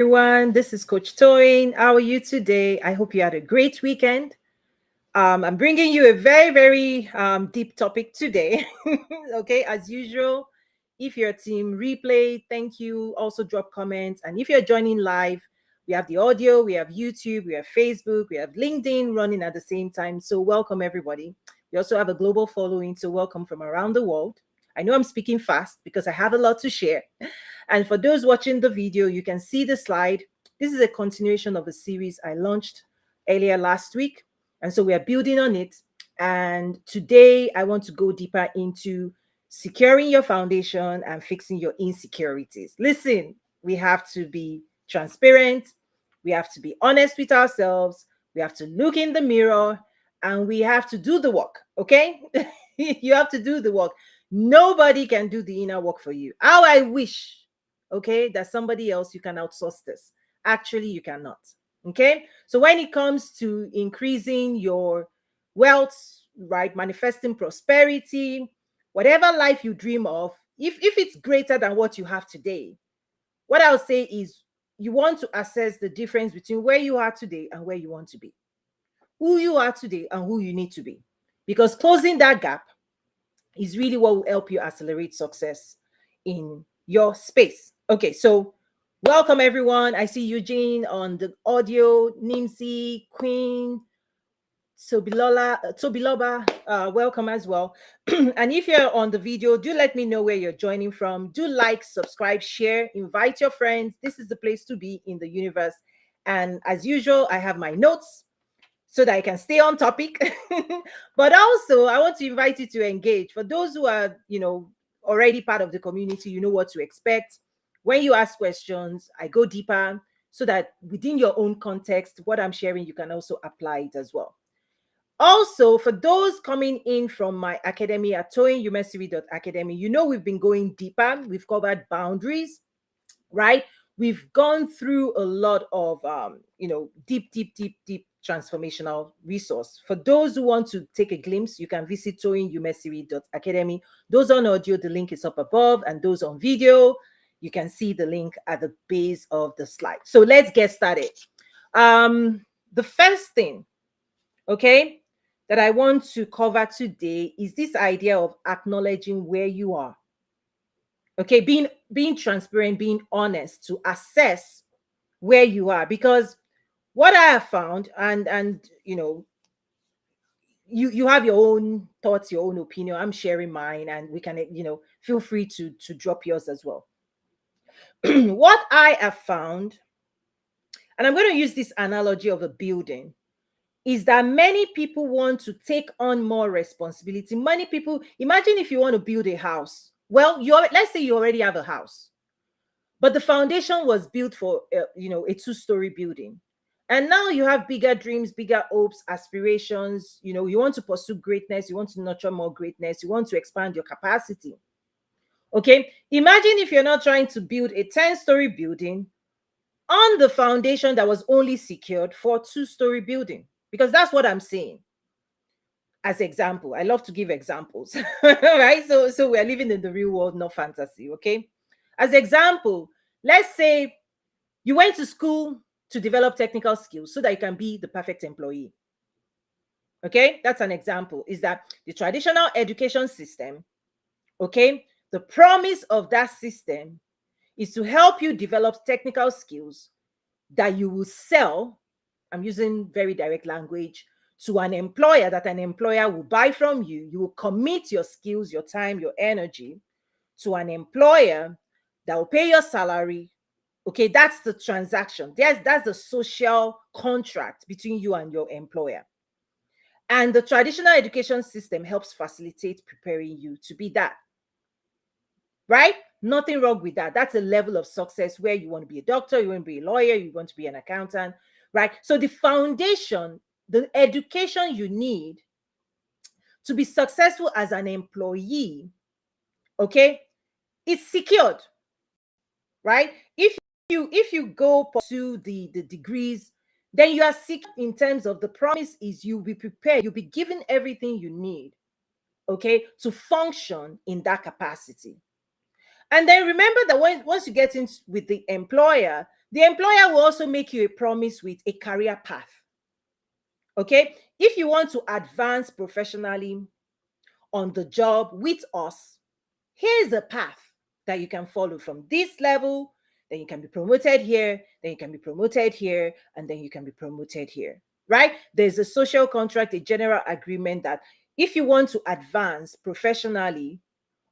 everyone. This is Coach Toyin. How are you today? I hope you had a great weekend. I'm bringing you a very deep topic today. Okay, as usual, if you're a team replay, thank you. Also, drop comments. And if you're joining live, we have the audio, we have YouTube, we have Facebook, we have LinkedIn running at the same time. So, welcome everybody. We also have a global following. So, welcome from around the world. I know I'm speaking fast because I have a lot to share. And for those watching the video, you can see the slide. This is a continuation of a series I launched earlier last week. And so we are building on it. And today I want to go deeper into securing your foundation and fixing your insecurities. Listen, we have to be transparent. We have to be honest with ourselves. We have to look in the mirror and we have to do the work. Okay. You have to do the work. Nobody can do the inner work for you. How I wish, okay, that somebody else you can outsource this. Actually, you cannot. Okay. So when it comes to increasing your wealth, right, manifesting prosperity, whatever life you dream of, if it's greater than what you have today, what I'll say is you want to assess the difference between where you are today and where you want to be, who you are today and who you need to be, because closing that gap is really what will help you accelerate success in your space. Okay, so welcome everyone. I see Eugene on the audio, Nimsi, Queen, Tobiloba, welcome as well. And if you're on the video, do let me know where you're joining from. Do like, subscribe, share, invite your friends. This is the place to be in the universe. And as usual, I have my notes so that I can stay on topic. But also, I want to invite you to engage. For those who are, already part of the community, you know what to expect. When you ask questions, I go deeper so that within your own context, what I'm sharing, you can also apply it as well. Also, for those coming in from my academy at toyinumesiri.academy, we've been going deeper. We've covered boundaries, right? We've gone through a lot of deep transformational resource. For those who want to take a glimpse, you can visit toyinumesiri.academy. Those on audio, the link is up above, and those on video, you can see the link at the base of the slide. So let's get started. The first thing, okay, that I want to cover today is this idea of acknowledging where you are. Okay, being transparent, being honest to assess where you are, because what I have found, and you have your own thoughts, your own opinion. I'm sharing mine, and we can feel free to drop yours as well. What I have found, and I'm going to use this analogy of a building, is that many people want to take on more responsibility. Many people, imagine if you want to build a house. Well, let's say you already have a house, but the foundation was built for a two-story building, and now you have bigger dreams, bigger hopes, aspirations. You want to pursue greatness, you want to nurture more greatness, you want to expand your capacity. Okay, imagine if you're not trying to build a 10-story building on the foundation that was only secured for a two-story building, because that's what I'm saying. As example, I love to give examples. Right? So we're living in the real world, not fantasy. Okay, as example, let's say you went to school to develop technical skills so that you can be the perfect employee. Okay, that's an example. Is that the traditional education system? Okay, the promise of that system is to help you develop technical skills that you will sell. I'm using very direct language, to an employer, that an employer will buy from you. You will commit your skills, your time, your energy to an employer that will pay your salary. Okay, that's the transaction. That's the social contract between you and your employer. And the traditional education system helps facilitate preparing you to be that. Right? Nothing wrong with that. That's a level of success where you want to be a doctor, you want to be a lawyer, you want to be an accountant, right? So the foundation, the education you need to be successful as an employee, okay, it's secured, right? If you go pursue the degrees, then you are secure in terms of the promise is you'll be prepared, you'll be given everything you need, okay, to function in that capacity. And then remember that once you get in with the employer, The employer will also make you a promise with a career path. Okay, if you want to advance professionally on the job with us, here's a path that you can follow from this level. Then you can be promoted here, then you can be promoted here, and then you can be promoted here, right? There's a social contract, a general agreement that if you want to advance professionally,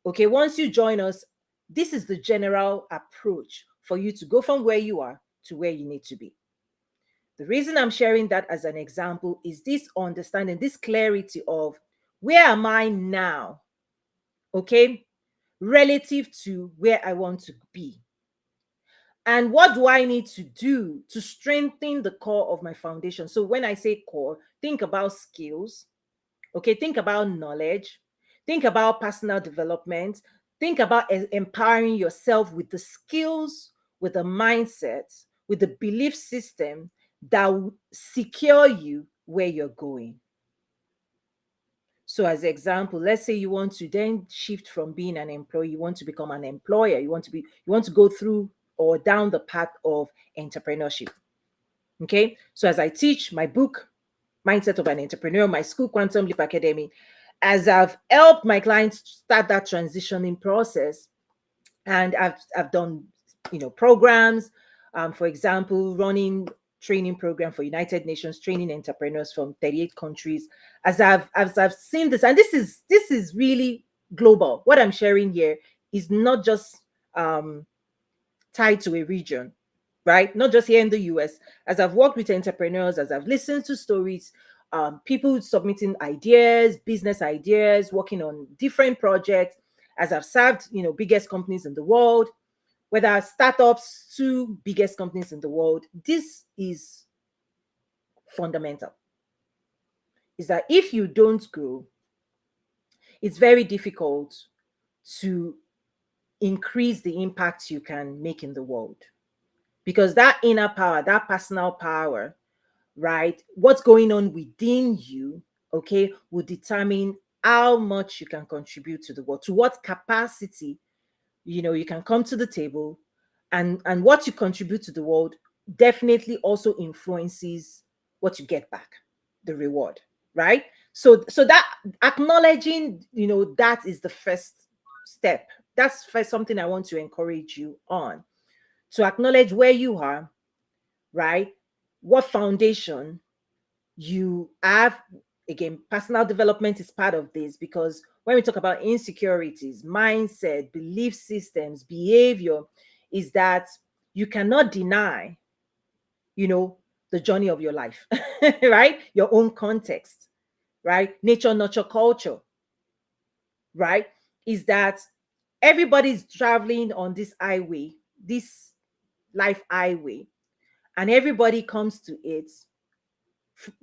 okay, once you join us, this is the general approach for you to go from where you are to where you need to be. The reason I'm sharing that as an example is this understanding, this clarity of where am I now, okay, relative to where I want to be. And what do I need to do to strengthen the core of my foundation? So when I say core, think about skills, okay, think about knowledge, think about personal development, think about empowering yourself with the skills, with the mindset, with the belief system that will secure you where you're going. So as an example, let's say you want to then shift from being an employee, you want to become an employer, you want to go through or down the path of entrepreneurship. Okay. So as I teach my book, Mindset of an Entrepreneur, my school, Quantum Leap Academy, as I've helped my clients start that transitioning process, and I've done programs, for example, running training program for United Nations, training entrepreneurs from 38 countries. As I've seen this, and this is really global. What I'm sharing here is not just tied to a region, right? Not just here in the US. As I've worked with entrepreneurs, as I've listened to stories, people submitting ideas, business ideas, working on different projects, as I've served, biggest companies in the world, whether startups to biggest companies in the world, this is fundamental. Is that if you don't grow, it's very difficult to increase the impact you can make in the world. Because that inner power, that personal power, right, what's going on within you, okay, will determine how much you can contribute to the world, to what capacity you can come to the table, and what you contribute to the world definitely also influences what you get back, the reward, right? So that acknowledging, that is the first step. That's first something I want to encourage you on, to acknowledge where you are, right? What foundation you have. Again, personal development is part of this, because when we talk about insecurities, mindset, belief systems, behavior, is that you cannot deny, the journey of your life, right? Your own context, right? Nature, nurture, culture, right? Is that everybody's traveling on this highway, this life highway, and everybody comes to it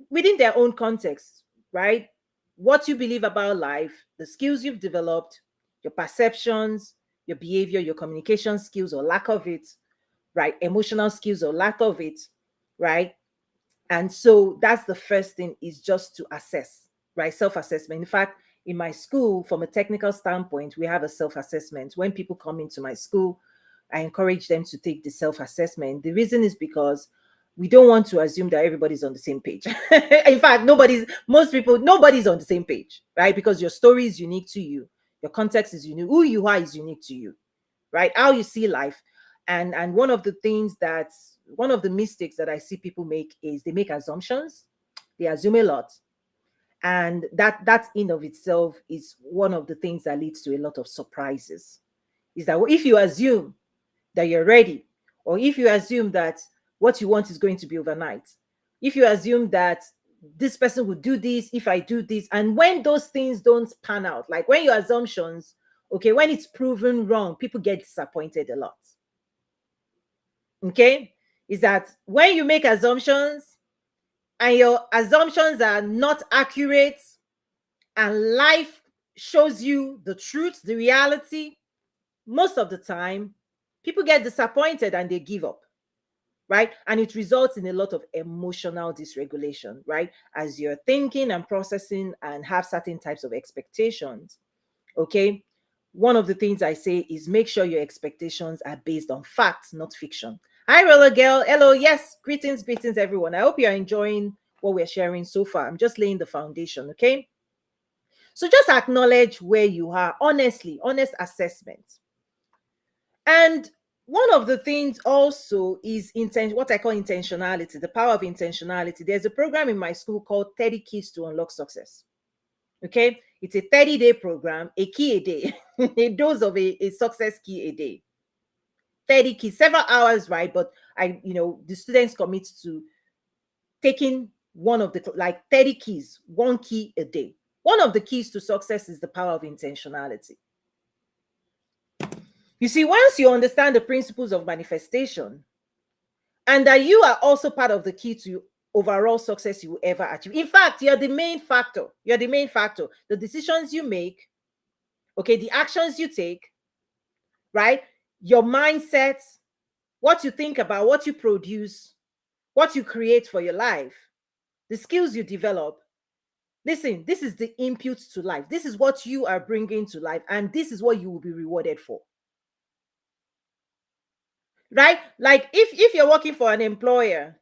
within their own context, right? What you believe about life, the skills you've developed, your perceptions, your behavior, your communication skills or lack of it, right? Emotional skills or lack of it, right? And so that's the first thing, is just to assess, right? Self-assessment. In fact, in my school, from a technical standpoint, we have a self-assessment. When people come into my school, I encourage them to take the self-assessment. The reason is because we don't want to assume that everybody's on the same page. In fact, nobody's on the same page, right? Because your story is unique to you. Your context is unique. Who you are is unique to you, right? How you see life. And one of the mistakes that I see people make is they make assumptions. They assume a lot. And that in of itself is one of the things that leads to a lot of surprises. Is that if you assume that you're ready, or if you assume that what you want is going to be overnight, if you assume that this person will do this if I do this, and when those things don't pan out, like when your assumptions, okay, when it's proven wrong, people get disappointed a lot. Okay, is that when you make assumptions and your assumptions are not accurate, and life shows you the truth, the reality, most of the time people get disappointed and they give up, right? And it results in a lot of emotional dysregulation, right? As you're thinking and processing and have certain types of expectations, okay? One of the things I say is make sure your expectations are based on facts, not fiction. Hi, Roller Girl. Hello. Yes, greetings, greetings, everyone. I hope you are enjoying what we're sharing so far. I'm just laying the foundation, okay? So just acknowledge where you are, honestly, honest assessment. And one of the things also is what I call intentionality, the power of intentionality. There's a program in my school called 30 Keys to Unlock Success. Okay, it's a 30-day program, a key a day, a dose of a success key a day. 30 keys, several hours, right? But the students commit to taking one of the like 30 keys, one key a day. One of the keys to success is the power of intentionality. You see, once you understand the principles of manifestation and that you are also part of the key to overall success you will ever achieve. In fact, you're the main factor. You're the main factor. The decisions you make, okay, the actions you take, right? Your mindset, what you think about, what you produce, what you create for your life, the skills you develop. Listen, this is the input to life. This is what you are bringing to life, and this is what you will be rewarded for. Right? Like if you're working for an employer,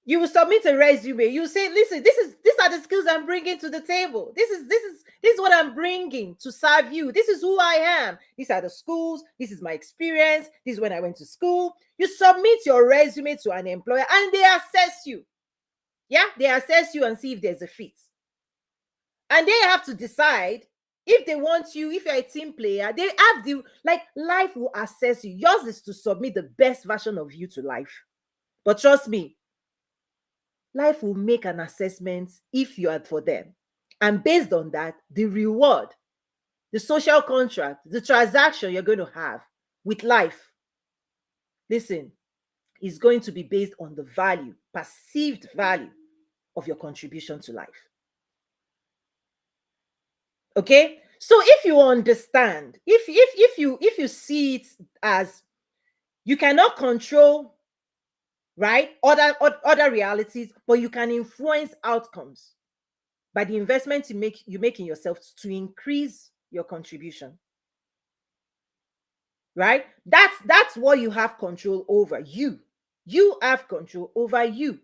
you will submit a resume. You say, listen, these are the skills I'm bringing to the table. This is what I'm bringing to serve you. This is who I am. These are the schools. This is my experience. This is when I went to school. You submit your resume to an employer, and they assess you. Yeah, they assess you and see if there's a fit. And they have to decide if they want you. If you're a team player, they have the life will assess you. Yours is to submit the best version of you to life. But trust me, life will make an assessment if you are for them. And based on that, the reward, the social contract, the transaction you're going to have with life, listen, is going to be based on the value, perceived value of your contribution to life. Okay, so if you understand, if you see it as you cannot control, right, other realities, but you can influence outcomes by the investment you make in yourself to increase your contribution, right? That's what you have control over. You have control over you.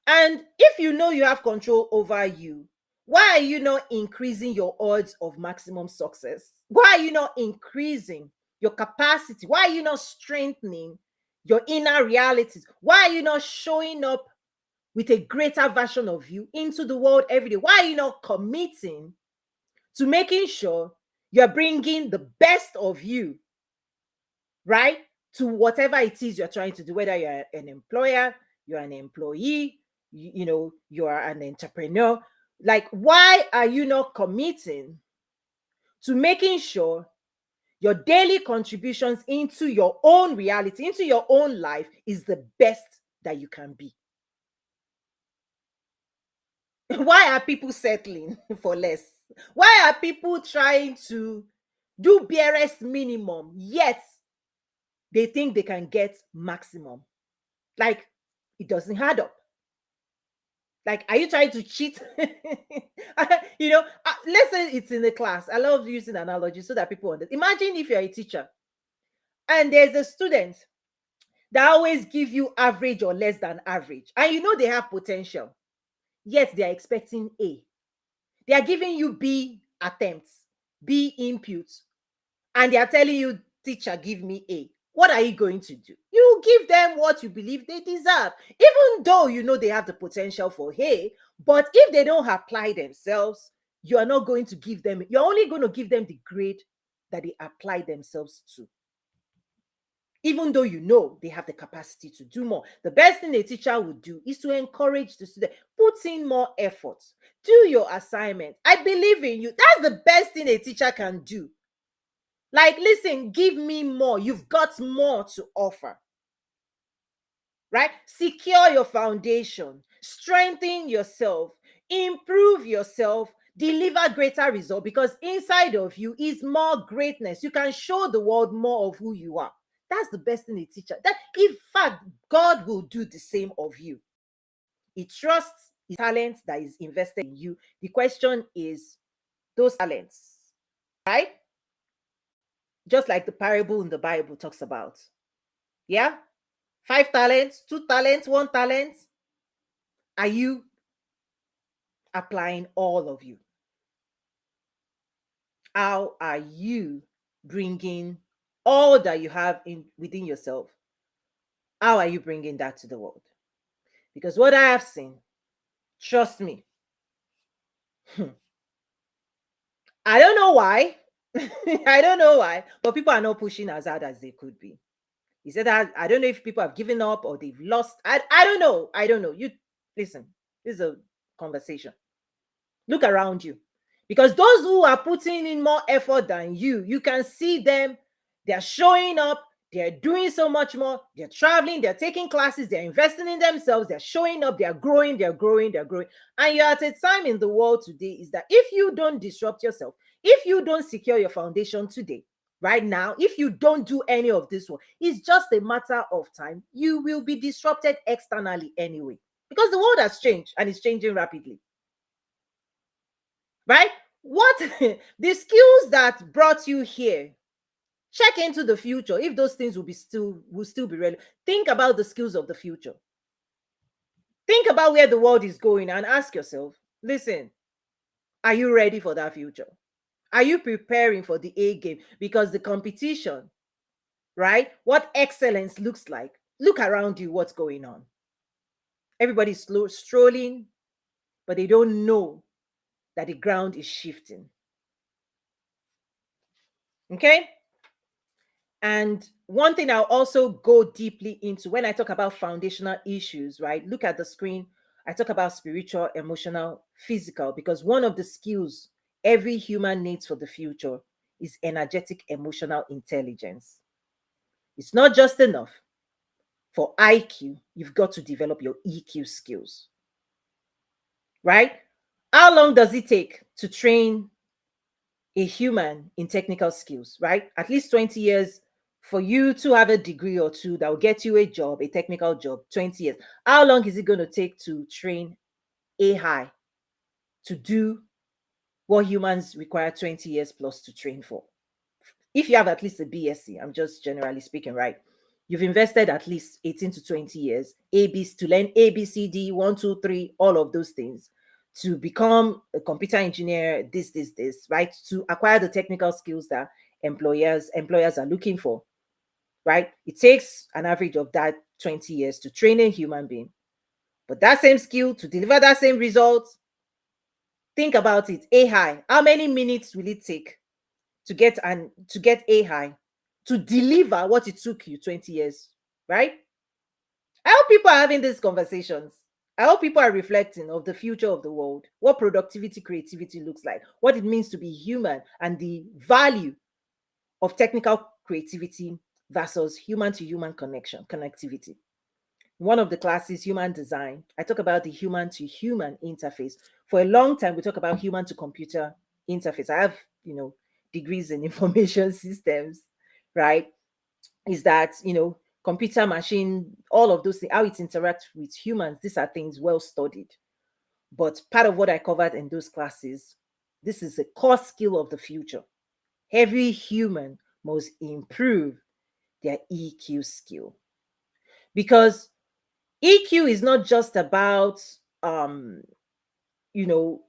And if you know you have control over you, why are you not increasing your odds of maximum success? Why are you not increasing your capacity? Why are you not strengthening your inner realities? Why are you not showing up with a greater version of you into the world every day? Why are you not committing to making sure you're bringing the best of you, right, to whatever it is you're trying to do, whether you're an employer, you're an employee, you are an entrepreneur? Like, why are you not committing to making sure your daily contributions into your own reality, into your own life, is the best that you can be? Why are people settling for less? Why are people trying to do barest minimum, yet they think they can get maximum? Like, it doesn't add up. Like, are you trying to cheat? Let's say it's in the class. I love using analogy so that people understand. Imagine if you're a teacher and there's a student that always give you average or less than average, and they have potential, yet they are expecting A. They are giving you B attempts, B inputs, and they are telling you, teacher, give me A. What are you going to do? You give them what you believe they deserve, even though they have the potential for A. But if they don't apply themselves, you are not going to give them, you're only going to give them the grade that they apply themselves to, even though they have the capacity to do more. The best thing a teacher would do is to encourage the student, put in more effort, do your assignment. I believe in you. That's the best thing a teacher can do. Like, listen, give me more. You've got more to offer, right? Secure your foundation, strengthen yourself, improve yourself, deliver greater result, because inside of you is more greatness. You can show the world more of who you are. That's the best thing a teacher. That, in fact, God will do the same of you. He trusts his talent that is invested in you. The question is those talents, right? Just like the parable in the Bible talks about. Yeah? 5 talents, 2 talents, 1 talent? Are you applying all of you? How are you bringing all that you have in within yourself? How are you bringing that to the world? Because what I have seen, trust me, I don't know why. I don't know why, but people are not pushing as hard as they could be. He said that I don't know if people have given up or they've lost. I don't know. I don't know. You listen, this is a conversation. Look around you. Because those who are putting in more effort than you can see them. They're showing up. They're doing so much more. They're traveling. They're taking classes. They're investing in themselves. They're showing up. They're growing. They're growing. They're growing. And you're at a time in the world today is that if you don't disrupt yourself, if you don't secure your foundation today, right now, if you don't do any of this one, it's just a matter of time. You will be disrupted externally anyway. Because the world has changed and it's changing rapidly. Right? What the skills that brought you here, check into the future if those things will still be relevant. Think about the skills of the future. Think about where the world is going and ask yourself, listen, are you ready for that future? Are you preparing for the A game? Because the competition, right? What excellence looks like. Look around you, what's going on. Everybody's strolling, but they don't know that the ground is shifting. Okay? And one thing I'll also go deeply into when I talk about foundational issues, right? Look at the screen. I talk about spiritual, emotional, physical, because one of the skills every human needs for the future is energetic emotional intelligence. It's not just enough for IQ, you've got to develop your EQ skills, right? How long does it take to train a human in technical skills, right? At least 20 years for you to have a degree or two that will get you a job, a technical job, 20 years. How long is it going to take to train AI to do what humans require 20 years plus to train for? If you have at least a BSc, I'm just generally speaking, right? You've invested at least 18 to 20 years, to learn ABCD, 1, 2, 3, all of those things, to become a computer engineer, this, right? To acquire the technical skills that employers are looking for, right? It takes an average of that 20 years to train a human being. But that same skill to deliver that same result, think about it. AI, how many minutes will it take to get AI to deliver what it took you 20 years, right? I hope people are having these conversations. I hope people are reflecting of the future of the world, what productivity, creativity looks like, what it means to be human, and the value of technical creativity versus human to human connectivity. One of the classes, human design, I talk about the human to human interface. For a long time, we talk about human to computer interface. I have, degrees in information systems, right? Is that, computer machine, all of those things, how it interacts with humans, these are things well studied. But part of what I covered in those classes, this is a core skill of the future. Every human must improve their EQ skill because EQ is not just about you know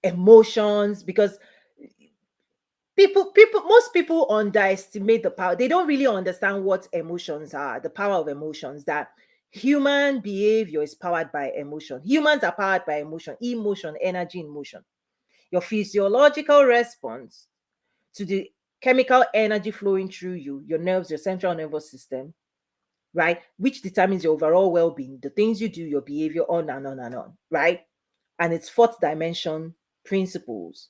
emotions, because most people underestimate the power. They don't really understand what emotions are, the power of emotions, that human behavior is powered by emotion. Humans are powered by emotion, energy in motion. Your physiological response to the chemical energy flowing through you, your nerves, your central nervous system, right? Which determines your overall well-being, the things you do, your behavior, on and on and on, right? And it's fourth dimension principles,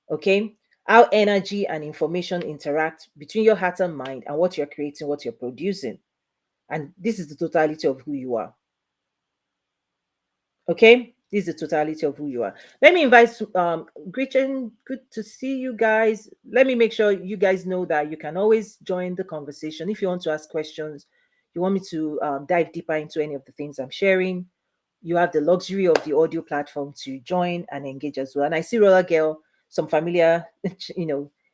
okay? How energy and information interact between your heart and mind and what you're creating, what you're producing. And this is the totality of who you are. Okay, this is the totality of who you are. Let me invite Gretchen. Good to see you guys. Let me make sure you guys know that you can always join the conversation if you want to ask questions. You want me to dive deeper into any of the things I'm sharing. You have the luxury of the audio platform to join and engage as well. And I see Roller Girl, some familiar,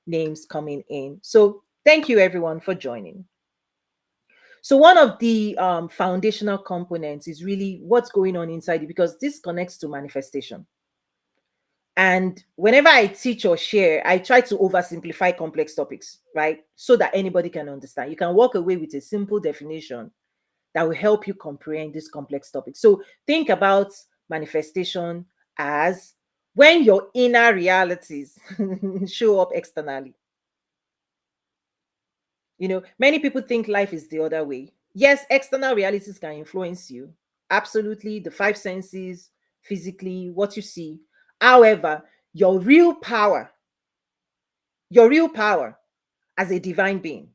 names coming in. So thank you everyone for joining. So one of the foundational components is really what's going on inside you, because this connects to manifestation. And whenever I teach or share, I try to oversimplify complex topics, right? So that anybody can understand. You can walk away with a simple definition that will help you comprehend this complex topic. So think about manifestation as when your inner realities show up externally. Many people think life is the other way. Yes, external realities can influence you. Absolutely, the five senses, physically, what you see. However, your real power, your real power as a divine being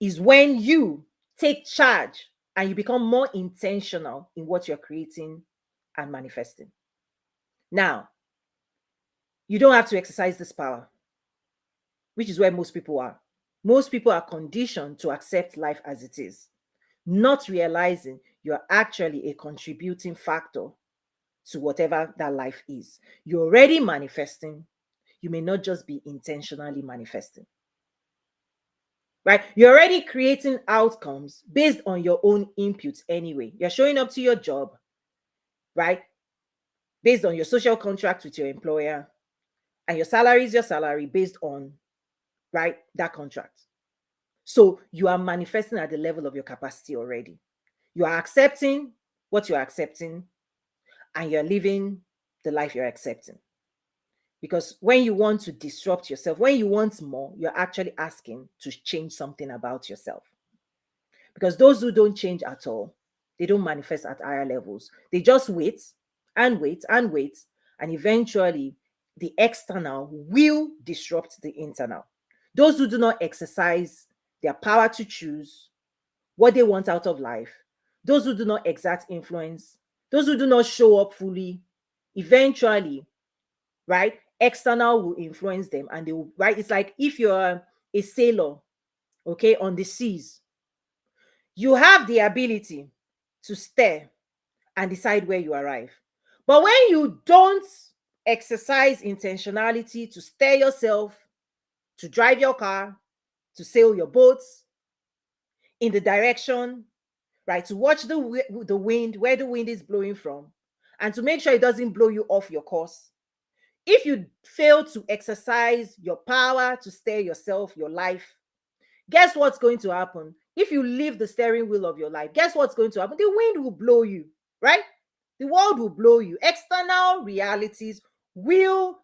is when you take charge and you become more intentional in what you're creating and manifesting. Now, you don't have to exercise this power, which is where most people are. Most people are conditioned to accept life as it is, not realizing you're actually a contributing factor to whatever that life is. You're already manifesting. You may not just be intentionally manifesting, right? You're already creating outcomes based on your own inputs anyway. You're showing up to your job, right? Based on your social contract with your employer, and your salary is your salary based on, right, that contract. So you are manifesting at the level of your capacity already. You are accepting what you're accepting, and you're living the life you're accepting. Because when you want to disrupt yourself, when you want more, you're actually asking to change something about yourself. Because those who don't change at all, they don't manifest at higher levels. They just wait and wait and wait. And eventually, the external will disrupt the internal. Those who do not exercise their power to choose what they want out of life, those who do not exert influence, those who do not show up fully, eventually, right, external will influence them, and they will, right? It's like if you're a sailor, okay, on the seas, you have the ability to steer and decide where you arrive. But when you don't exercise intentionality to steer yourself, to drive your car, to sail your boats in the direction, right, to watch the wind, where the wind is blowing from, and to make sure it doesn't blow you off your course. If you fail to exercise your power to steer yourself, your life, guess what's going to happen? If you leave the steering wheel of your life, guess what's going to happen? The wind will blow you, right? The world will blow you. External realities will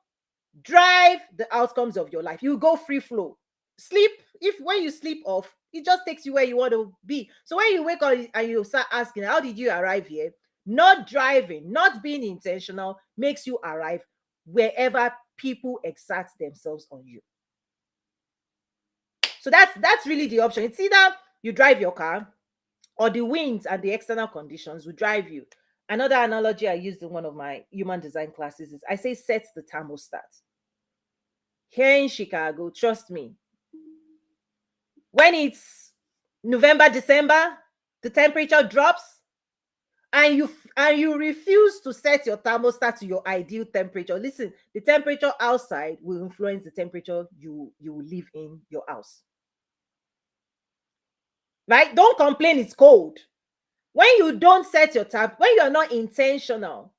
drive the outcomes of your life. You go free flow. Sleep, if when you sleep off, it just takes you where you want to be. So when you wake up and you start asking, how did you arrive here? Not driving, not being intentional makes you arrive wherever people exert themselves on you. So that's really the option. It's either you drive your car, or the winds and the external conditions will drive you. Another analogy I used in one of my human design classes is I say set the thermostat. Here in Chicago, trust me, when it's November, December, the temperature drops, and you refuse to set your thermostat to your ideal temperature. Listen, the temperature outside will influence the temperature you will live in your house. Right? Don't complain it's cold. When you don't set your tap, when you are not intentional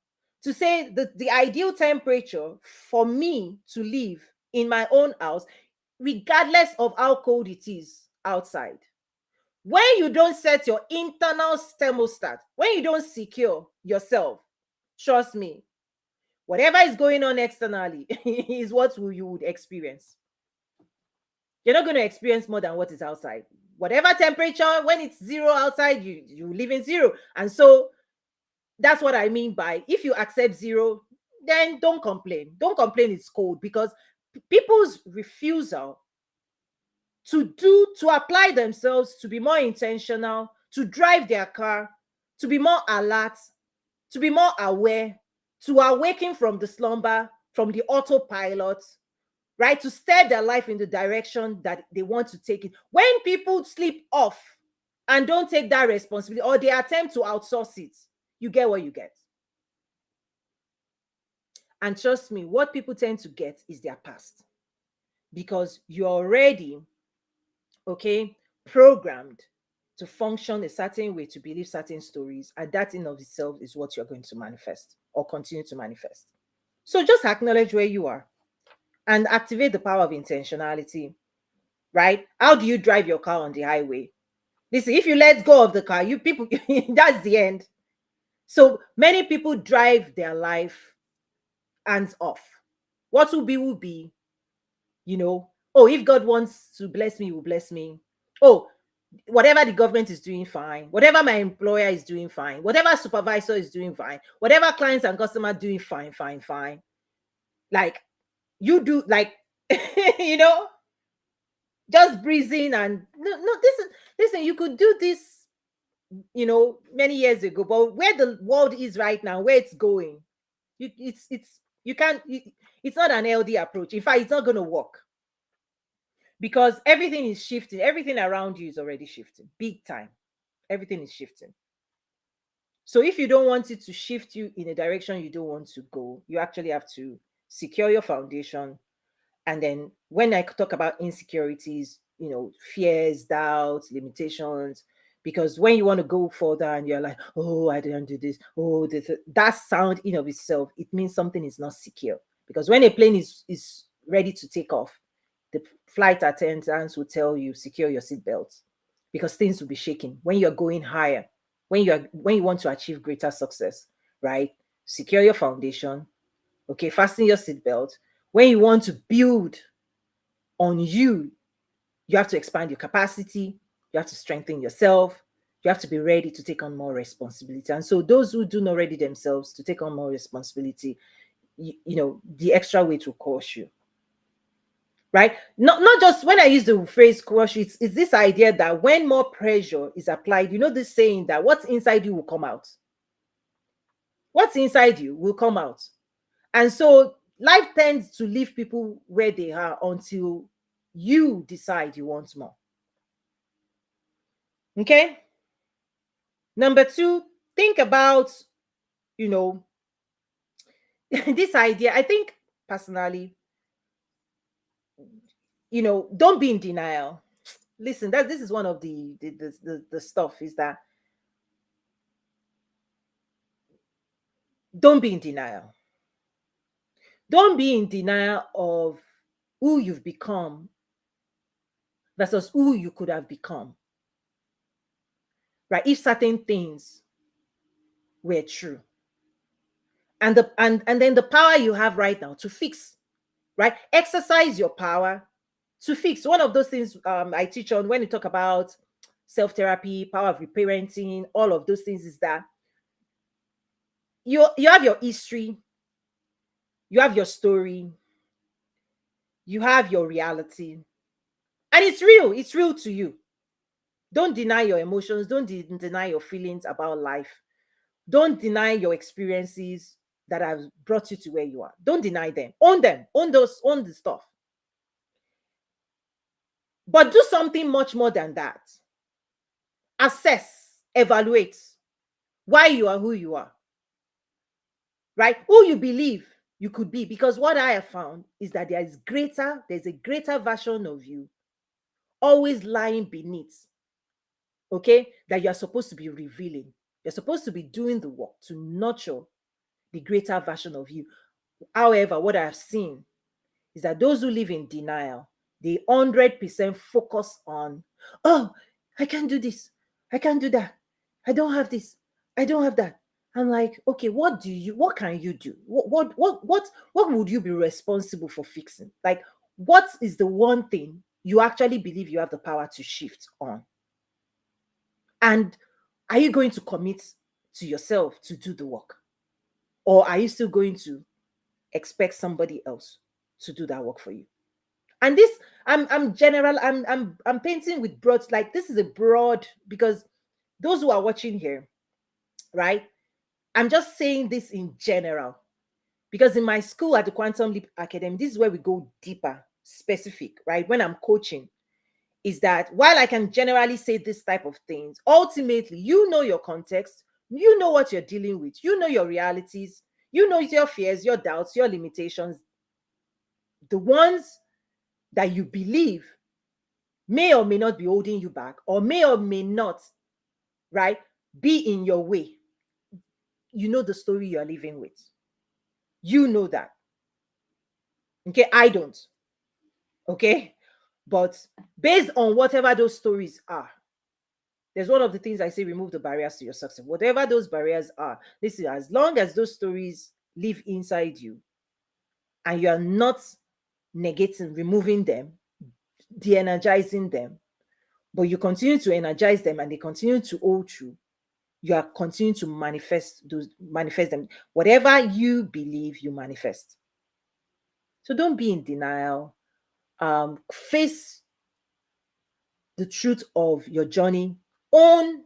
to say the ideal temperature for me to live in my own house, regardless of how cold it is outside, when you don't set your internal thermostat, when you don't secure yourself, trust me, whatever is going on externally is what you would experience. You're not going to experience more than what is outside. Whatever temperature, when it's zero outside, you live in zero. And so that's what I mean by if you accept zero, then don't complain. Don't complain it's cold, because people's refusal to apply themselves, to be more intentional, to drive their car, to be more alert, to be more aware, to awaken from the slumber, from the autopilot, right? To steer their life in the direction that they want to take it. When people sleep off and don't take that responsibility, or they attempt to outsource it, you get what you get. And trust me, what people tend to get is their past, because you're already, okay, programmed to function a certain way, to believe certain stories, and that in of itself is what you're going to manifest or continue to manifest. So just acknowledge where you are and activate the power of intentionality, right? How do you drive your car on the highway? Listen, if you let go of the car, you people, that's the end. So many people drive their life hands off. What will be, oh, if God wants to bless me, he will bless me. Oh, whatever the government is doing, fine. Whatever my employer is doing, fine. Whatever supervisor is doing, fine. Whatever clients and customers doing, fine, fine, fine. Like, you do, like, you know, just breezing and no, listen, you could do this, many years ago, but where the world is right now, where it's going, you can't, it's not an LD approach. In fact, it's not going to work because everything is shifting. Everything around you is already shifting big time. Everything is shifting. So if you don't want it to shift you in a direction you don't want to go, you actually have to secure your foundation. And then when I talk about insecurities, fears, doubts, limitations, because when you want to go further and you're like, oh, I didn't do this, oh, this, that sound in of itself, it means something is not secure. Because when a plane is ready to take off, the flight attendants will tell you, secure your seatbelt, because things will be shaking when you're going higher, when you want to achieve greater success, right? Secure your foundation. Okay, fasten your seatbelt. When you want to build on you have to expand your capacity, you have to strengthen yourself, you have to be ready to take on more responsibility. And so those who do not ready themselves to take on more responsibility, the extra weight will crush you. Right? Not just when I use the phrase crush, it's this idea that when more pressure is applied, this saying that what's inside you will come out. What's inside you will come out. And so life tends to leave people where they are until you decide you want more. Okay? Number two, think about, this idea. I think personally, don't be in denial. Listen, this is one of the stuff is that don't be in denial. Don't be in denial of who you've become versus who you could have become. Right? If certain things were true. And then the power you have right now to fix, right? Exercise your power to fix. One of those things I teach on when you talk about self-therapy, power of reparenting, all of those things is that you have your history, you have your story, you have your reality, and it's real to you. Don't deny your emotions, don't deny your feelings about life, don't deny your experiences that have brought you to where you are. Don't deny them, own own the stuff, but do something much more than that. Assess, evaluate why you are who you are, right? Who you believe you could be, because what I have found is that there's a greater version of you always lying beneath, okay, that you're supposed to be revealing. You're supposed to be doing the work to nurture the greater version of you. However, what I've seen is that those who live in denial, they 100% focus on, oh, I can't do this, I can't do that, I don't have this, I don't have that. I'm like, okay, what can you do? What would you be responsible for fixing? Like, what is the one thing you actually believe you have the power to shift on? And are you going to commit to yourself to do the work? Or are you still going to expect somebody else to do that work for you? And this, I'm general, I'm painting with broad, like this is a broad, because those who are watching here, right? I'm just saying this in general. Because in my school at the Quantum Leap Academy, this is where we go deeper, specific, right? When I'm coaching, is that while I can generally say this type of things, ultimately, you know your context, you know what you're dealing with, you know your realities, you know your fears, your doubts, your limitations, the ones that you believe may or may not be holding you back, or may not, right, be in your way. You know the story you are living with. You know that. Okay, I don't. Okay, but based on whatever those stories are, there's one of the things I say: remove the barriers to your success. Whatever those barriers are, listen, as long as those stories live inside you and you are not negating, removing them, de energizing them, but you continue to energize them and they continue to hold true, you are continuing to manifest them. Whatever you believe, you manifest. So don't be in denial. Face the truth of your journey, own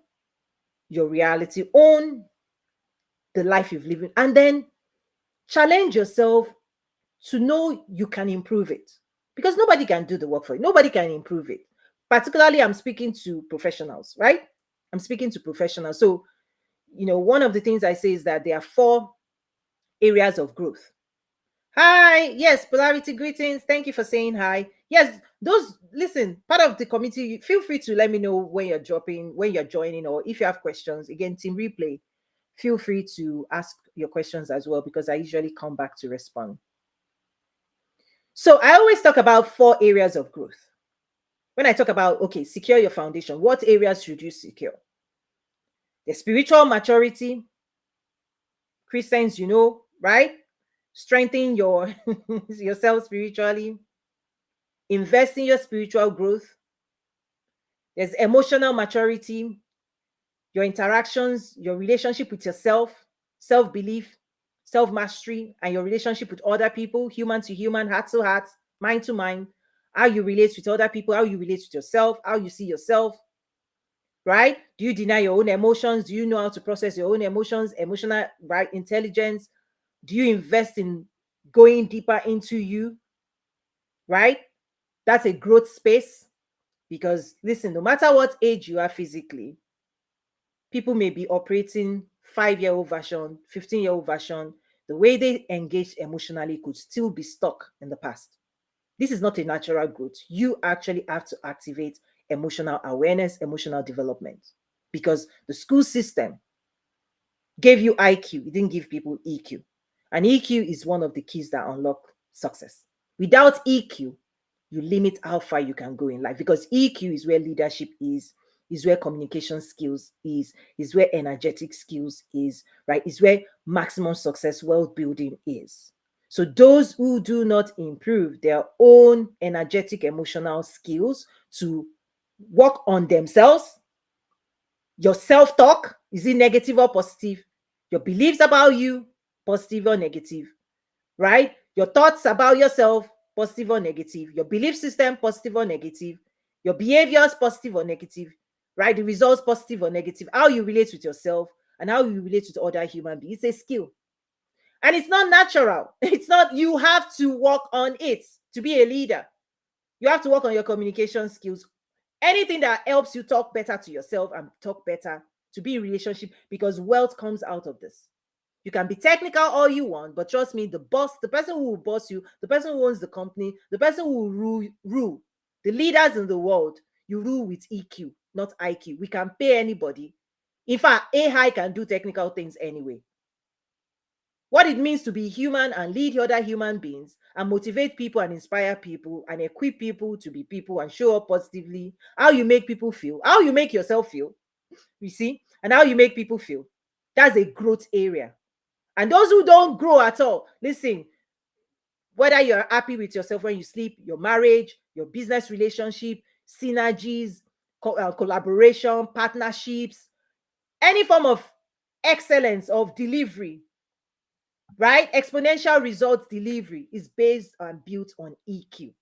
your reality, own the life you've lived, and then challenge yourself to know you can improve it, because nobody can do the work for you. Nobody can improve it. Particularly, I'm speaking to professionals, right? I'm speaking to professionals. So, one of the things I say is that there are 4 areas of growth. Hi, yes, polarity greetings. Thank you for saying hi. Yes, listen, part of the committee, feel free to let me know when you're dropping, when you're joining, or if you have questions. Again, team replay, feel free to ask your questions as well, because I usually come back to respond. So I always talk about 4 areas of growth. When I talk about, okay, secure your foundation, what areas should you secure? The spiritual maturity, Christians, right? Strengthen yourself spiritually, invest in your spiritual growth. There's emotional maturity, your interactions, your relationship with yourself, self-belief, self-mastery, and your relationship with other people, human to human, heart to heart, mind to mind, how you relate with other people, how you relate with yourself, how you see yourself, right? Do you deny your own emotions? Do you know how to process your own emotions? Emotional, right? Intelligence. Do you invest in going deeper into you, right? That's a growth space. Because listen, no matter what age you are physically, people may be operating 5-year-old version, 15-year-old version. The way they engage emotionally could still be stuck in the past. This is not a natural growth. You actually have to activate emotional awareness, emotional development, because the school system gave you IQ, it didn't give people EQ. And EQ is one of the keys that unlock success. Without EQ, you limit how far you can go in life, because EQ is where leadership is where communication skills is where energetic skills is, right? Is where maximum success, wealth building is. So those who do not improve their own energetic emotional skills to work on themselves, your self-talk, is it negative or positive? Your beliefs about you, positive or negative, right? Your thoughts about yourself, positive or negative. Your belief system, positive or negative. Your behaviors, positive or negative, right? The results, positive or negative. How you relate with yourself and how you relate with other human beings. It's a skill. And it's not natural. It's not, you have to work on it to be a leader. You have to work on your communication skills. Anything that helps you talk better to yourself and talk better to be in relationship, because wealth comes out of this. You can be technical all you want, but trust me, the boss, the person who will boss you, the person who owns the company, the person who will rule, the leaders in the world, you rule with EQ, not IQ. We can pay anybody. In fact, AI can do technical things anyway. What it means to be human and lead other human beings and motivate people and inspire people and equip people to be people and show up positively, how you make people feel, how you make yourself feel, you see, and how you make people feel. That's a growth area. And those who don't grow at all, listen, whether you're happy with yourself when you sleep, your marriage, your business relationship, synergies, collaboration, partnerships, any form of excellence of delivery, right? Exponential results delivery is based and built on EQ.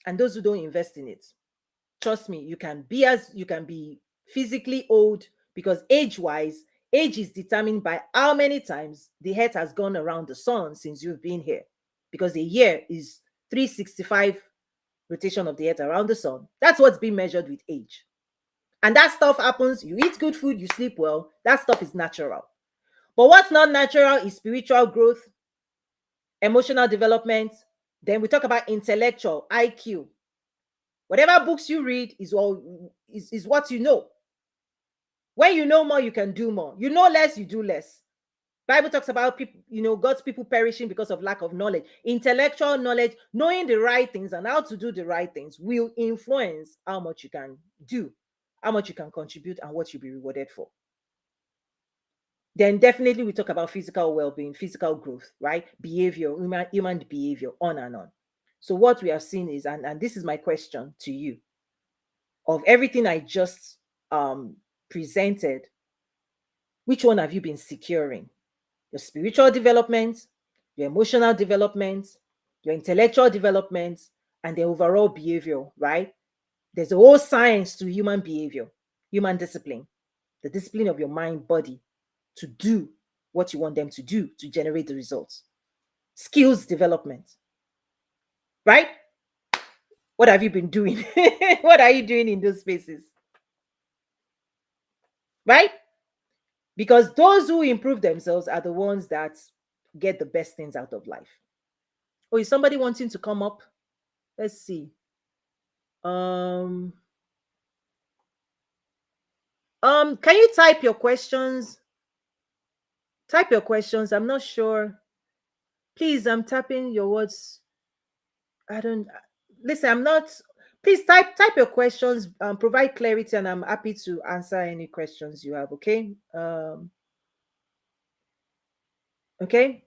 And those who don't invest in it, trust me, you can be physically old, because age is determined by how many times the earth has gone around the sun since you've been here, because a year is 365 rotation of the earth around the sun. That's what's being measured with age. And that stuff happens, you eat good food, you sleep well, that stuff is natural. But what's not natural is spiritual growth, emotional development. Then we talk about intellectual IQ, Whatever books you read is all is what you know. When you know more, you can do more. You know less, you do less. Bible talks about people, God's people perishing because of lack of knowledge. Intellectual knowledge, knowing the right things and how to do the right things will influence how much you can do, how much you can contribute, and what you'll be rewarded for. Then definitely we talk about physical well-being, physical growth, right? Behavior, human behavior, on and on. So what we have seen is, and this is my question to you, of everything I just presented, which one have you been securing? Your spiritual development, your emotional development, your intellectual development, and the overall behavior, right? There's a whole science to human behavior, human discipline, the discipline of your mind, body to do what you want them to do to generate the results. Skills development, right? What have you been doing? What are you doing in those spaces? Right? Because those who improve themselves are the ones that get the best things out of life. Oh, is somebody wanting to come up? Let's see. Can you type your questions? Type your questions. I'm not sure. Please, I'm tapping your words. I don't listen. I'm not. Please type your questions. Provide clarity, and I'm happy to answer any questions you have. Okay. Okay.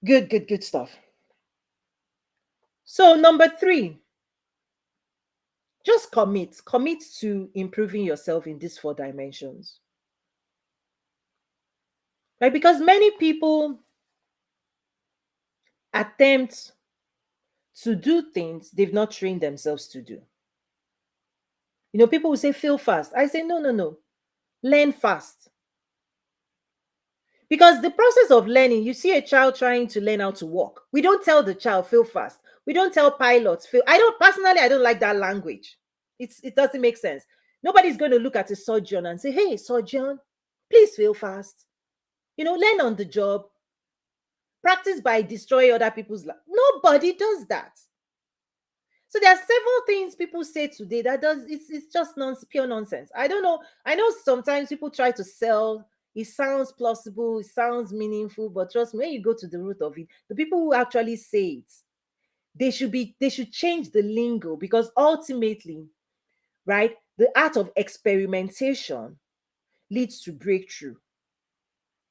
Good stuff. So number 3, just commit to improving yourself in these 4 dimensions, right? Because many people attempt to do things they've not trained themselves to do. People will say fail fast. I say no, learn fast. Because the process of learning, you see a child trying to learn how to walk, we don't tell the child fail fast. We don't tell pilots fail. I don't like that language. It doesn't make sense. Nobody's going to look at a surgeon and say, hey, surgeon, please fail fast. Learn on the job. Practice by destroying other people's life. Nobody does that. So there are several things people say today that it's just pure nonsense. I don't know. I know sometimes people try to sell. It sounds plausible, it sounds meaningful, but trust me, when you go to the root of it, the people who actually say it, they should change the lingo, because ultimately, right, the art of experimentation leads to breakthrough,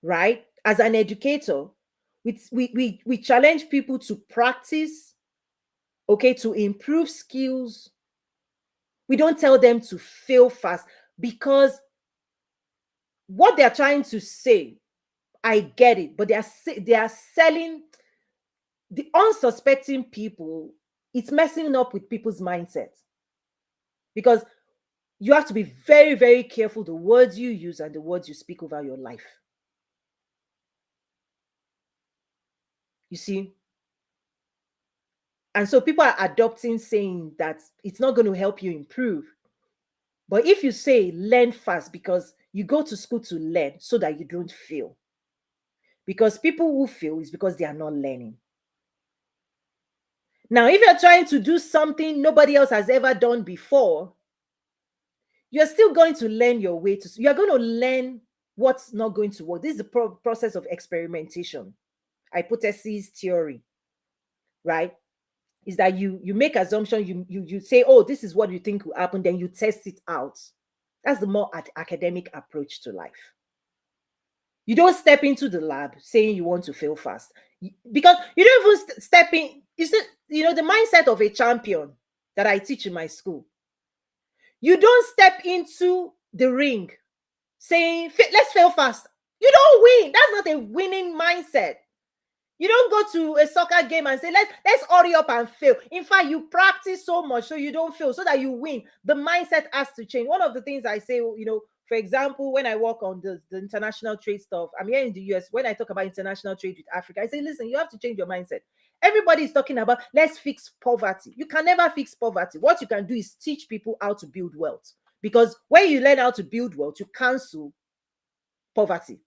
right? As an educator, we challenge people to practice, okay, to improve skills. We don't tell them to fail fast, because what they're trying to say, I get it, but they are selling the unsuspecting people. It's messing up with people's mindset, because you have to be very, very careful the words you use and the words you speak over your life. You see? And so people are adopting saying that it's not going to help you improve. But if you say learn fast, because you go to school to learn so that you don't fail. Because people who fail is because they are not learning. Now, if you're trying to do something nobody else has ever done before, you're still going to learn your way to, you're going to learn what's not going to work. This is the process of experimentation, hypothesis theory, right? Is that you make assumption, you say, oh, this is what you think will happen, then you test it out. That's the more academic approach to life. You don't step into the lab saying you want to fail fast, because you don't even step in. The mindset of a champion that I teach in my school. You don't step into the ring saying, let's fail fast. You don't win. That's not a winning mindset. You don't go to a soccer game and say, let's hurry up and fail. In fact, you practice so much so you don't fail, so that you win. The mindset has to change. One of the things I say, for example, when I work on the international trade stuff, I'm here in the US. When I talk about international trade with Africa, I say, listen, you have to change your mindset. Everybody is talking about, let's fix poverty. You can never fix poverty. What you can do is teach people how to build wealth. Because when you learn how to build wealth, you cancel poverty.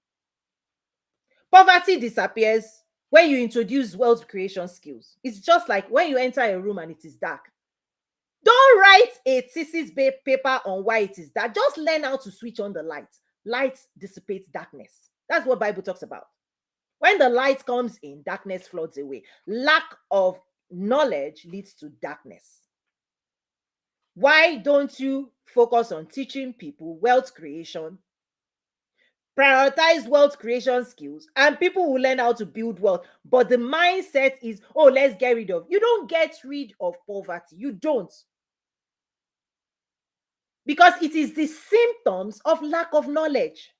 Poverty disappears when you introduce wealth creation skills. It's just like when you enter a room and it is dark. Don't write a thesis paper on why it is that. Just learn how to switch on the light. Light dissipates darkness. That's what Bible talks about. When the light comes in, darkness floods away. Lack of knowledge leads to darkness. Why don't you focus on teaching people wealth creation? Prioritize wealth creation skills, and people will learn how to build wealth. But the mindset is, oh, let's get rid of. You don't get rid of poverty. You don't. Because it is the symptoms of lack of knowledge.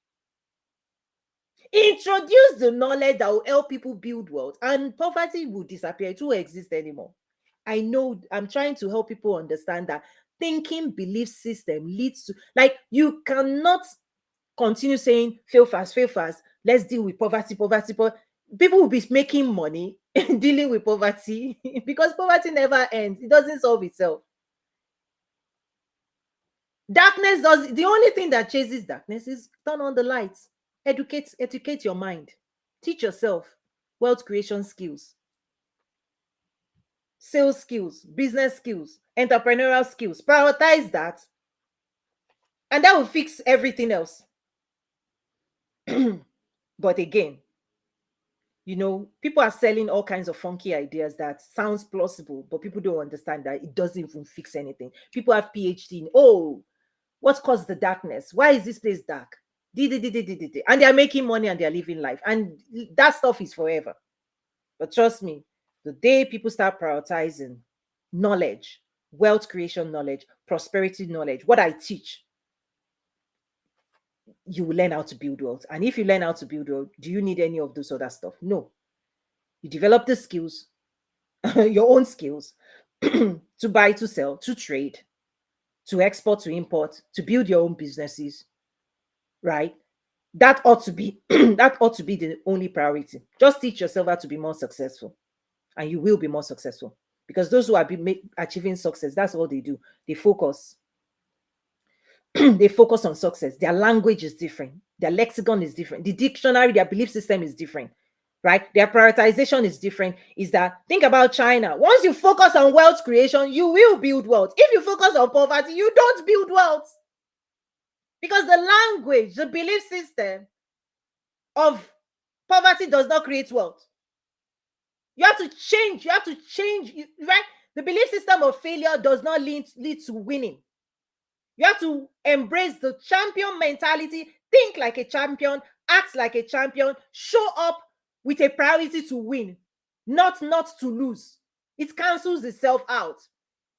Introduce the knowledge that will help people build wealth, and poverty will disappear. It won't exist anymore. I know I'm trying to help people understand that thinking belief system leads to, like, you cannot continue saying fail fast, let's deal with poverty. People will be making money dealing with poverty because poverty never ends. It doesn't solve itself. Darkness does. The only thing that chases darkness is turn on the lights. Educate your mind. Teach yourself wealth creation skills, sales skills, business skills, entrepreneurial skills. Prioritize that, and that will fix everything else. But again, people are selling all kinds of funky ideas that sounds plausible, but people don't understand that it doesn't even fix anything. People have PhD in, oh, what caused the darkness? Why is this place dark? And they're making money and they're living life. And that stuff is forever. But trust me, the day people start prioritizing knowledge, wealth creation knowledge, prosperity knowledge, what I teach, you will learn how to build wealth. And if you learn how to build wealth, do you need any of those other stuff? No. You develop the skills, your own skills, to buy, to sell, to trade, to export, to import, to build your own businesses, right? That ought to be the only priority. Just teach yourself how to be more successful, and you will be more successful. Because those who are achieving success, that's all they do. They focus. They focus on success. Their language is different. Their lexicon is different. The dictionary, their belief system is different, right? Their prioritization is different. Is that, think about China. Once you focus on wealth creation, you will build wealth. If you focus on poverty, you don't build wealth. Because the language, the belief system of poverty does not create wealth. You have to change, right? The belief system of failure does not lead to winning. You have to embrace the champion mentality, think like a champion, act like a champion, show up with a priority to win, not to lose. It cancels itself out.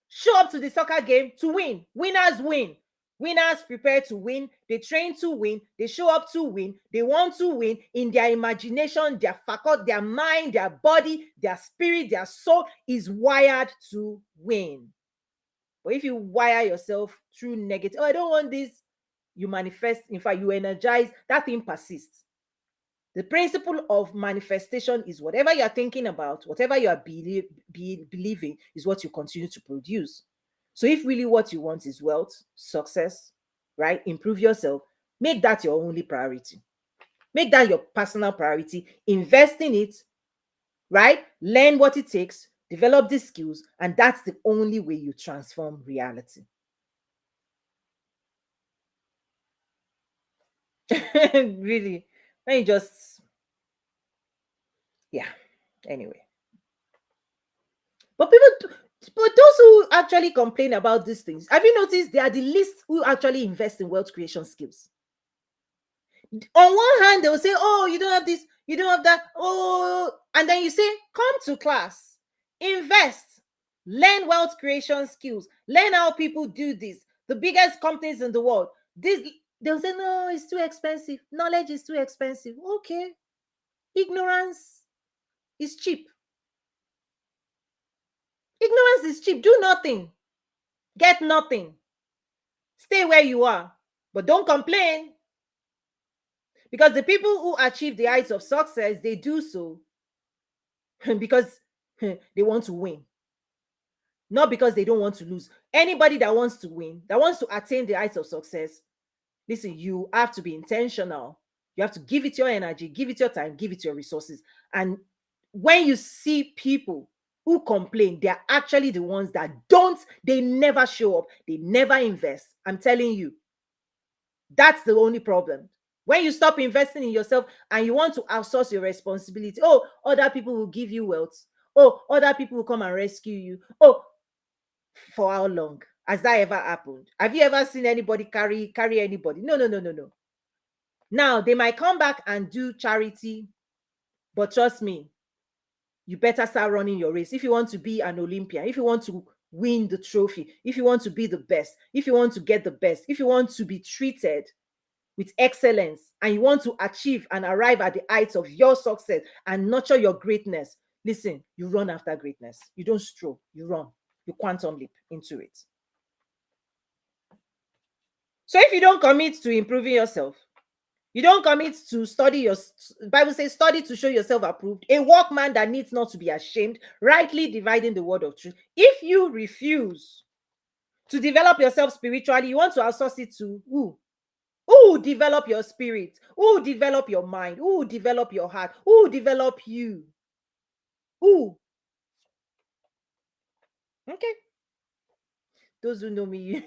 Show up to the soccer game to win. Winners win. Winners prepare to win. They train to win. They show up to win. They want to win in their imagination, their faculty, their mind, their body, their spirit, their soul is wired to win. But if you wire yourself through negative, oh, I don't want this, you manifest. In fact, you energize, that thing persists. The principle of manifestation is whatever you're thinking about, whatever you are believing is what you continue to produce. So if really what you want is wealth, success, right? Improve yourself, make that your only priority. Make that your personal priority. Invest in it, right? Learn what it takes, develop the skills, and that's the only way you transform reality. Really, when you just, yeah, anyway. But but those who actually complain about these things, have you noticed they are the least who actually invest in wealth creation skills? On one hand, they will say, oh, you don't have this, you don't have that, oh, and then you say, come to class, invest, learn wealth creation skills, learn how people do this. The biggest companies in the world, this, they'll say, no, it's too expensive. Knowledge is too expensive. Okay. Ignorance is cheap. Ignorance is cheap. Do nothing. Get nothing. Stay where you are. But don't complain. Because the people who achieve the heights of success, they do so because they want to win. Not because they don't want to lose. Anybody that wants to win, that wants to attain the heights of success, listen, you have to be intentional. You have to give it your energy, give it your time, give it your resources. And when you see people who complain, they're actually the ones that don't, they never show up, they never invest. I'm telling you, that's the only problem. When you stop investing in yourself and you want to outsource your responsibility, oh, other people will give you wealth. Oh, other people will come and rescue you. Oh, for how long has that ever happened? Have you ever seen anybody carry anybody? No, no, no, no, no. Now they might come back and do charity, but trust me, you better start running your race if you want to be an Olympian, if you want to win the trophy, if you want to be the best, if you want to get the best, if you want to be treated with excellence, and you want to achieve and arrive at the heights of your success and nurture your greatness. Listen, you run after greatness. You don't stroll, you run. You quantum leap into it. So if you don't commit to improving yourself, you don't commit to study your Bible says, study to show yourself approved, a workman that needs not to be ashamed, rightly dividing the word of truth. If you refuse to develop yourself spiritually, you want to outsource it to who? Who will develop your spirit? Who will develop your mind? Who will develop your heart? Who will develop you? Who? Okay. Those who know me,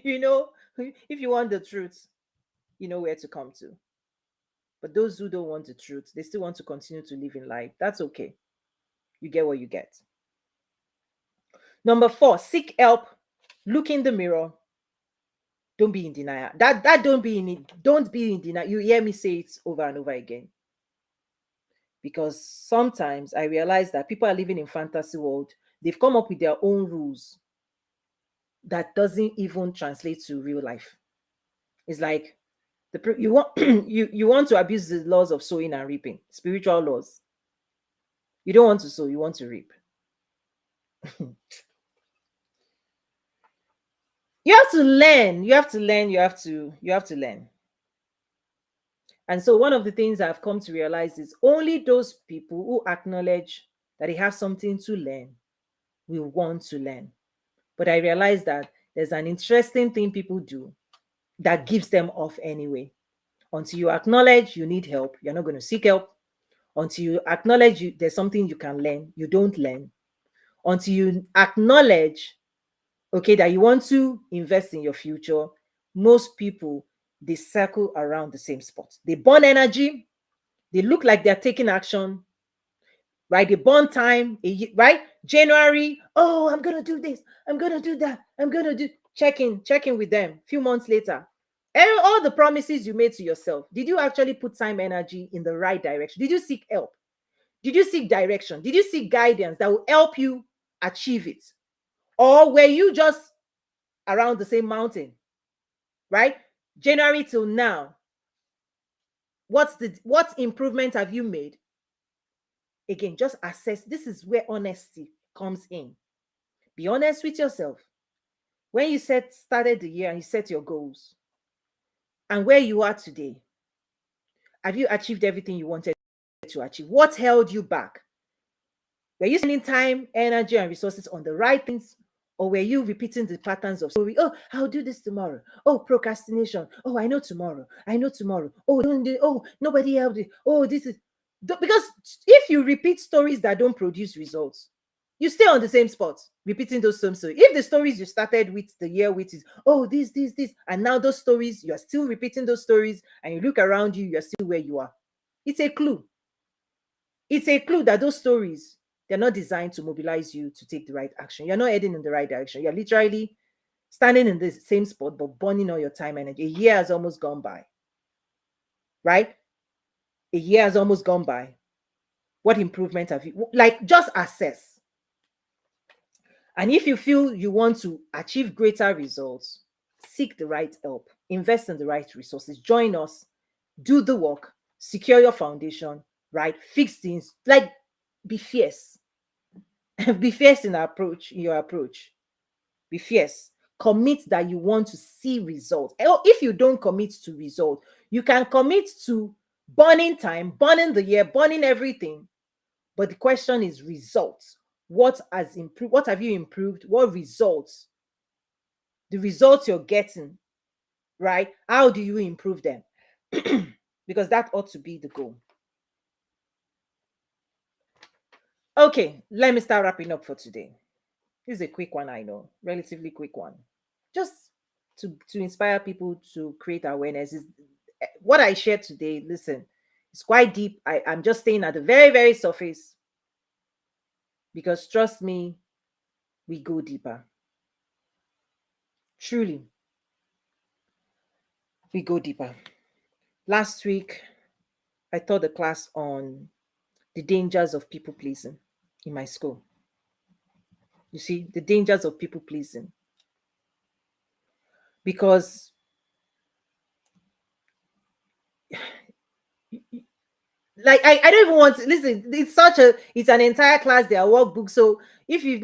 you know, if you want the truth, you know where to come to. But those who don't want the truth, they still want to continue to live in life. That's okay. You get what you get. Number 4, seek help. Look in the mirror. Don't be in denial. That don't be in it. Don't be in denial. You hear me say it over and over again. Because sometimes I realize that people are living in fantasy world. They've come up with their own rules that doesn't even translate to real life. It's like you want you want to abuse the laws of sowing and reaping, spiritual laws. You don't want to sow, you want to reap. You have to learn. You have to learn. You have to learn. And so one of the things I've come to realize is only those people who acknowledge that they have something to learn will want to learn. But I realize that there's an interesting thing people do that gives them off anyway. Until you acknowledge you need help, you're not going to seek help. Until you acknowledge there's something you can learn, you don't learn. Until you acknowledge, okay, that you want to invest in your future, most people, they circle around the same spot. They burn energy, they look like they're taking action, right? They burn time, right? January, oh, I'm gonna do this, I'm gonna do that, I'm gonna do check in with them. A few months later, and all the promises you made to yourself, did you actually put time, energy in the right direction? Did you seek help? Did you seek direction? Did you seek guidance that will help you achieve it? Or were you just around the same mountain, right? January till now, what improvement have you made? Again, just assess. This is where honesty comes in. Be honest with yourself. When you started the year and you set your goals, and where you are today, have you achieved everything you wanted to achieve? What held you back? Were you spending time, energy, and resources on the right things? Or were you repeating the patterns of story? Oh, I'll do this tomorrow. Oh, procrastination. Oh, I know tomorrow. I know tomorrow. Oh, don't do, oh, nobody helped it. Oh, this is because if you repeat stories that don't produce results, you stay on the same spot, repeating those same stories. If the stories you started with the year with is, oh, this, and now those stories, you are still repeating those stories, and you look around you, you're still where you are. It's a clue. It's a clue that those stories, they're not designed to mobilize you to take the right action. You're not heading in the right direction. You're literally standing in the same spot, but burning all your time and energy. A year has almost gone by, right? A year has almost gone by. What improvement have you, like, just assess. And if you feel you want to achieve greater results, seek the right help, invest in the right resources, join us, do the work, secure your foundation, right? Fix things, like, be fierce. Be fierce in your approach. Be fierce. Commit that you want to see results. If you don't commit to result, you can commit to burning time, burning the year, burning everything. But the question is results. What has improved? What have you improved? What results? The results you're getting, right? How do you improve them? Because that ought to be the goal. Okay, let me start wrapping up for today. This is a quick one, I know, relatively quick one. Just to inspire people to create awareness is what I shared today. Listen, it's quite deep. I'm just staying at the very, very surface because trust me, we go deeper. Truly, we go deeper. Last week, I taught a class on the dangers of people pleasing in my school. You see, the dangers of people pleasing. Because like I don't even want to listen. It's an entire class, their workbook. So if you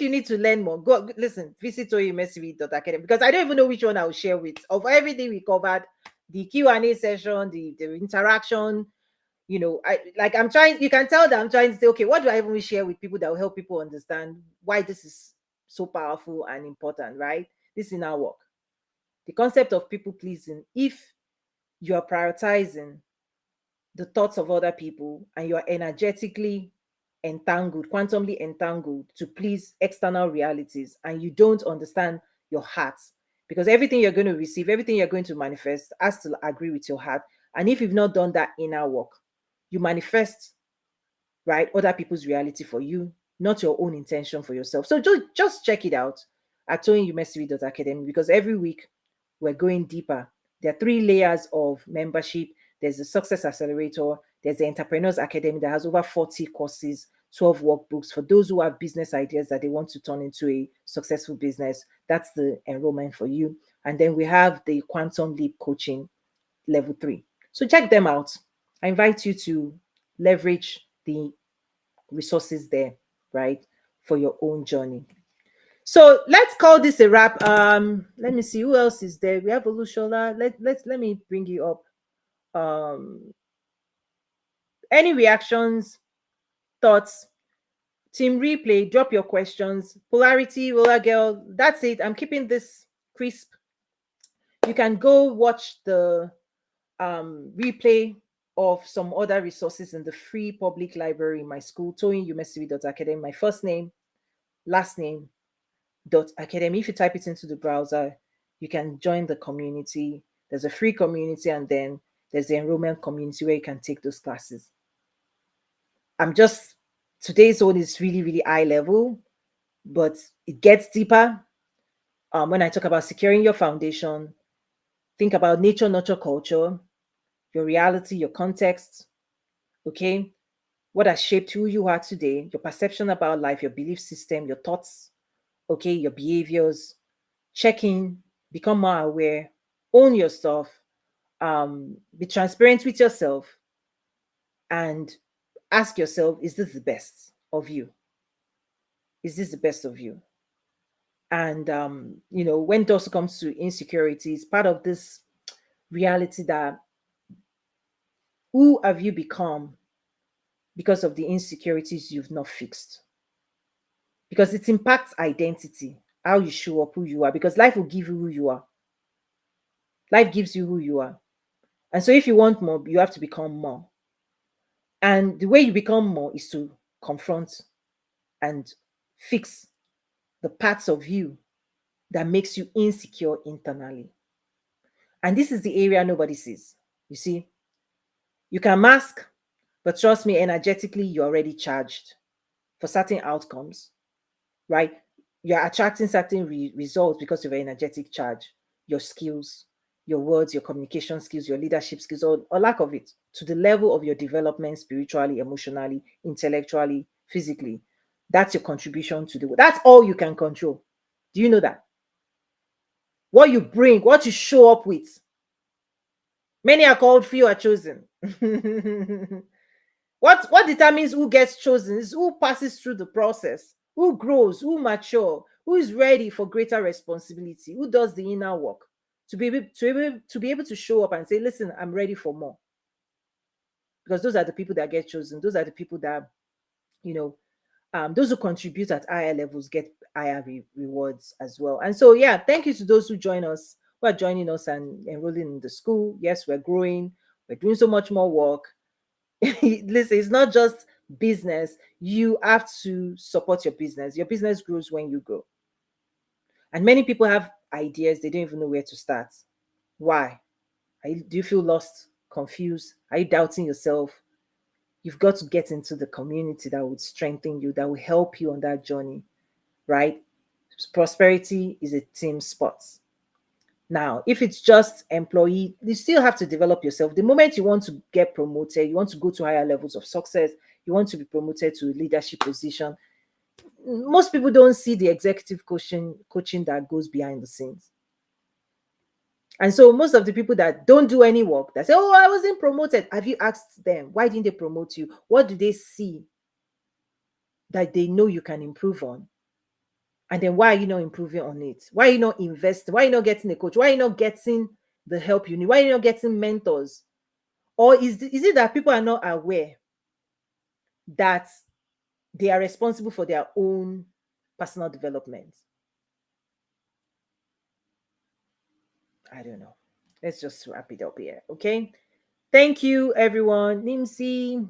need to learn more, go listen, visit Academy because I don't even know which one I will share with of everything we covered, the Q&A session, the interaction. I'm trying, you can tell that I'm trying to say, okay, what do I even share with people that will help people understand why this is so powerful and important, right? This in our work. The concept of people pleasing, if you are prioritizing the thoughts of other people and you're energetically entangled, quantumly entangled to please external realities, and you don't understand your heart, because everything you're going to receive, everything you're going to manifest has to agree with your heart. And if you've not done that inner work, you manifest, right, other people's reality for you, not your own intention for yourself. So just check it out at Academy because every week we're going deeper. There are 3 layers of membership. There's the Success Accelerator, there's the Entrepreneurs Academy that has over 40 courses, 12 workbooks for those who have business ideas that they want to turn into a successful business. That's the enrollment for you. And then we have the Quantum Leap Coaching Level 3. So check them out. I invite you to leverage the resources there, right, for your own journey. So let's call this a wrap. Let me see who else is there. We have Olushola. Let me bring you up. Any reactions, thoughts, team replay, drop your questions. Polarity, roller girl. That's it. I'm keeping this crisp. You can go watch the replay of some other resources in the free public library in my school, Toyin Umesiri Academy. My first name, last name, academy. If you type it into the browser, you can join the community. There's a free community, and then there's the enrollment community where you can take those classes. I'm just Today's one is really, really high level, but it gets deeper. When I talk about securing your foundation, think about nature, nurture, culture, your reality, your context. Okay, what has shaped who you are today, your perception about life, your belief system, your thoughts, okay, your behaviors. Check in, become more aware, own your stuff, be transparent with yourself, and ask yourself, is this the best of you? Is this the best of you? And when it also comes to insecurities, part of this reality that who have you become because of the insecurities you've not fixed? Because it impacts identity, how you show up, who you are, because life will give you who you are. Life gives you who you are. And so if you want more, you have to become more. And the way you become more is to confront and fix the parts of you that makes you insecure internally. And this is the area nobody sees. You see, you can mask, but trust me, energetically, you're already charged for certain outcomes, right? You're attracting certain results because of your energetic charge, your skills, your words, your communication skills, your leadership skills, or lack of it, to the level of your development spiritually, emotionally, intellectually, physically. That's your contribution to the world. That's all you can control. Do you know that? What you bring, what you show up with. Many are called, few are chosen. What determines who gets chosen is who passes through the process, who grows, who mature, who is ready for greater responsibility, who does the inner work to be able to show up and say, listen, I'm ready for more. Because those are the people that get chosen. Those are the people that, you know, those who contribute at higher levels get higher rewards as well. And so, yeah, thank you to those who join us, who are joining us and enrolling in the school. Yes, we're growing. We're doing so much more work. Listen, it's not just business, you have to support your business. Your business grows when you grow. And many people have ideas, they don't even know where to start. Why? Do you feel lost, confused? Are you doubting yourself? You've got to get into the community that would strengthen you, that will help you on that journey, right? Prosperity is a team sport. Now, if it's just employee, you still have to develop yourself. The moment you want to get promoted, you want to go to higher levels of success, you want to be promoted to a leadership position, most people don't see the executive coaching that goes behind the scenes. And so most of the people that don't do any work, that say, oh, I wasn't promoted. Have you asked them, why didn't they promote you? What do they see that they know you can improve on? And then why are you not improving on it? Why are you not investing? Why are you not getting a coach? Why are you not getting the help you need? Why are you not getting mentors? Or is it that people are not aware that they are responsible for their own personal development? I don't know. Let's just wrap it up here. Okay. Thank you, everyone. Nimsi,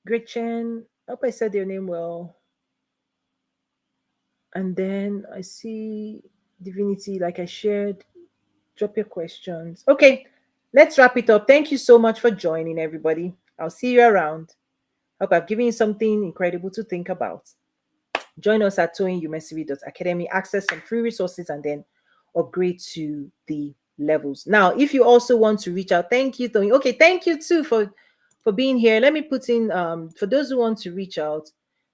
Gretchen. I hope I said your name well. And then I see Divinity, like I shared. Drop your questions. Okay, let's wrap it up. Thank you so much for joining, everybody. I'll see you around. Hope I've given you something incredible to think about. Join us at toyinumesiri.academy. Access some free resources and then upgrade to the levels. Now, if you also want to reach out, thank you, Toyin. Okay, thank you too for being here. Let me put in for those who want to reach out,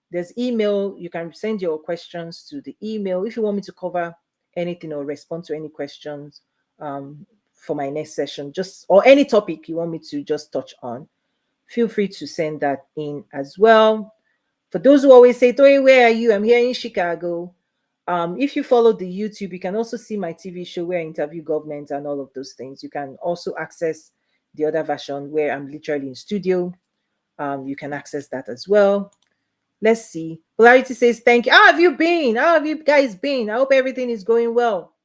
there's email. You can send your questions to the email if you want me to cover anything or respond to any questions for my next session, just or any topic you want me to just touch on. Feel free to send that in as well. For those who always say, Toyin, where are you? I'm here in Chicago. If you follow the YouTube, you can also see my TV show where I interview government and all of those things. You can also access the other version where I'm literally in studio. You can access that as well. Let's see. Polarity says, thank you. How have you been? How have you guys been? I hope everything is going well.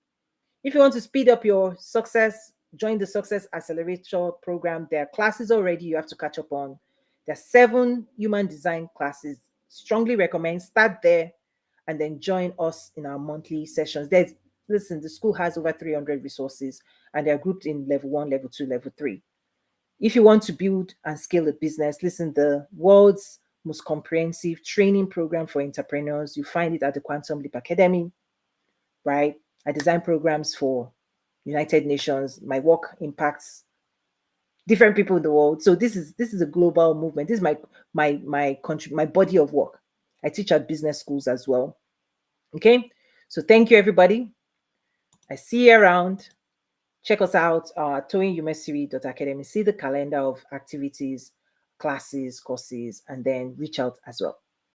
If you want to speed up your success, join the Success Accelerator program. There are classes already you have to catch up on. There are 7 human design classes. Strongly recommend start there and then join us in our monthly sessions. Listen, the school has over 300 resources and they're grouped in level 1, level 2, level 3. If you want to build and scale a business, listen, the world's most comprehensive training program for entrepreneurs, you find it at the Quantum Leap Academy, right? I design programs for United Nations. My work impacts different people in the world. So this is a global movement. This is my country, my body of work. I teach at business schools as well. Okay. So thank you, everybody. I see you around. Check us out at toyinumesiri.academy. See the calendar of activities, classes, courses, and then reach out as well.